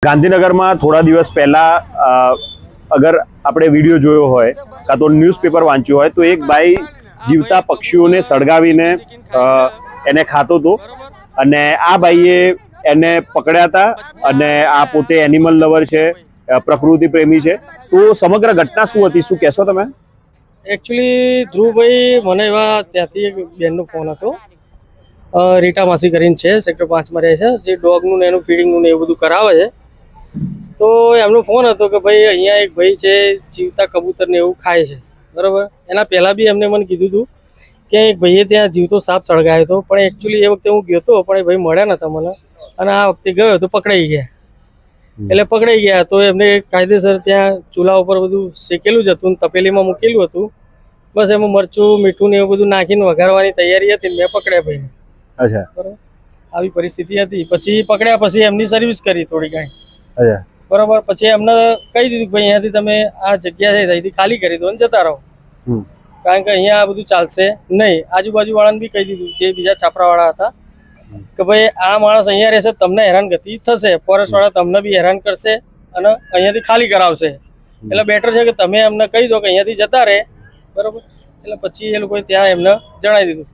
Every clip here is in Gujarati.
ગાંધીનગરમાં થોડા દિવસ પહેલા અગર આપણે વિડીયો જોયો હોય કાં તો ન્યૂઝપેપર વાંચ્યું હોય તો એક ભાઈ જીવતા પક્ષીઓને સળગાવીને એને ખાતો હતો અને આ ભાઈએ એને પકડ્યા હતા અને આ પોતે એનિમલ લવર છે, પ્રકૃતિ પ્રેમી છે. તો સમગ્ર ઘટના શું હતી, શું કહેશો તમે? એકચ્યુઅલી ધ્રુવભાઈ મને એવા ત્યાંથી એક બેનનો ફોન હતો, રીટા માસી કરીને છે, સેક્ટર 5 માં રહે છે, જે ડોગનું ને એનું ફીડિંગનું ને એવું બધું કરાવે છે. તો એમનો ફોન હતો કે ભાઈ અહીંયા એક ભાઈ છે જીવતા કબૂતરને એવું ખાય છે, બરાબર. એના પહેલાં બી એમને મને કીધું હતું કે એક ભાઈએ ત્યાં જીવતો સાપ સળગાયો હતો, પણ એકચ્યુઅલી એ વખતે હું ગયો હતો પણ એ ભાઈ મળ્યા નહોતા મને, અને આ વખતે ગયો તો પકડાઈ ગયા. એટલે પકડાઈ ગયા તો એમને કાયદેસર ત્યાં ચૂલા ઉપર બધું શેકેલું જ હતું, તપેલીમાં મૂકેલું હતું, બસ એમાં મરચું મીઠું ને એવું બધું નાખીને વઘારવાની તૈયારી હતી. મેં પકડ્યા ભાઈને. અચ્છા, બરાબર. આવી પરિસ્થિતિ હતી. પછી પકડ્યા પછી એમની સર્વિસ કરી થોડી કાંઈ. અચ્છા, બરાબર. પછી એમને કહી દીધું કે ભાઈ અહીંયાથી તમે આ જગ્યા છે અહીંથી ખાલી કરી દો અને જતા રહો, કારણ કે અહીંયા આ બધું ચાલશે નહીં. આજુબાજુ વાળાને બી કહી દીધું, જે બીજા છાપરાવાળા હતા, કે ભાઈ આ માણસ અહીંયા રહેશે તમને હેરાનગતિ થશે, ફોરેસ્ટ વાળા તમને બી હેરાન કરશે અને અહીંયાથી ખાલી કરાવશે. એટલે બેટર છે કે તમે એમને કહી દો કે અહીંયાથી જતા રહે, બરાબર. એટલે પછી એ લોકોએ ત્યાં એમને જણાવી દીધું.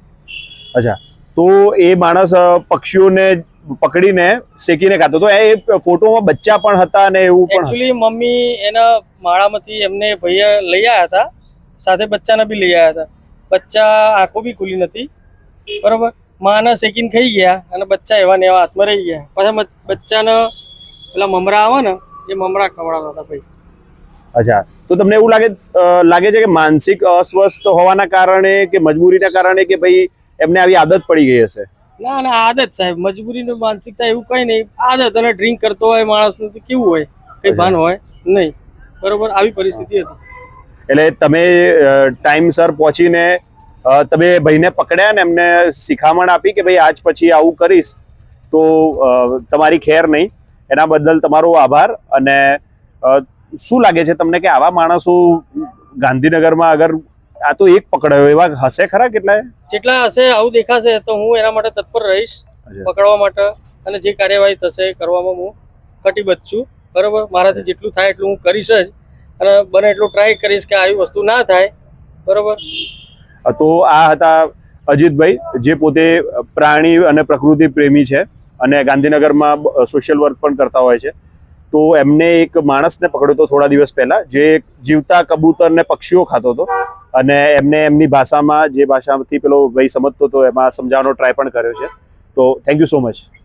અચ્છા. તો એ માણસ પક્ષીઓને પકડીને શેકીને ખાતો તો એ ફોટોમાં બચ્ચા પણ હતા અને એવું પણ. એકચ્યુઅલી મમ્મી એના માળામાંથી એમને ભાઈએ લઈ આવ્યા હતા, સાથે બચ્ચાને બી લઈ આવ્યા હતા. બચ્ચા આંખો બી ખુલી નથી, બરાબર. માને શેકીને ખાઈ ગયા અને બચ્ચા એવા ને એવા હાથમાં રહી ગયા. પછી બચ્ચાને પેલા મમરા આવે ને એ મમરા ખવડાવતા હતા ભાઈ. અચ્છા. તો તમને એવું લાગે છે કે માનસિક અસ્વસ્થ હોવાના કારણે કે મજબૂરીના કારણે કે ભાઈ એમને આવી આદત પડી ગઈ હશે? ના ના, આદત સાહેબ, મજબૂરીની માનસિકતા એવું કઈ નહીં, આદત. અને ડ્રિંક કરતો હોય માણસનું તો કેવું હોય, કઈ ભાન હોય નહીં, બરોબર. આવી પરિસ્થિતિ હતી. એટલે તમે ટાઈમસર પહોંચીને તમે ભાઈને પકડ્યા ને એમને શિખામણ આપી કે ભાઈ આજ પછી આવું કરીશ તો તમારી ખેર નહીં. એના બદલ તમારો આભાર. અને શું લાગે છે તમને કે આવા માણસો ગાંધીનગરમાં અગર આ તો એક પકડાયો એવા હશે ખરા? જેટલા હશે આવું દેખાશે તો હું એના માટે તત્પર રહીશ, પકડવા માટે, અને જે કાર્યવાહી થશે એ કરવામાં હું કટિબદ્ધ છું, બરાબર. મારાથી જેટલું થાય એટલું હું કરીશ જ, અને બને એટલું ટ્રાય કરીશ કે આવી વસ્તુ ના થાય, બરાબર. તો આ હતા અજીતભાઈ, જે પોતે પ્રાણી અને પ્રકૃતિ પ્રેમી છે અને ગાંધીનગરમાં સોશિયલ વર્ક પણ કરતા હોય છે. તો એમને એક માણસને પકડ્યો હતો થોડા દિવસ પહેલા, જે જીવતા કબૂતરને પક્ષીઓ ખાતો હતો, અને એમને એમની ભાષામાં, જે ભાષાથી પેલો ભાઈ સમજતો હતો એમાં સમજાવવાનો ટ્રાય પણ કર્યો છે. તો થેન્ક યુ સો મચ.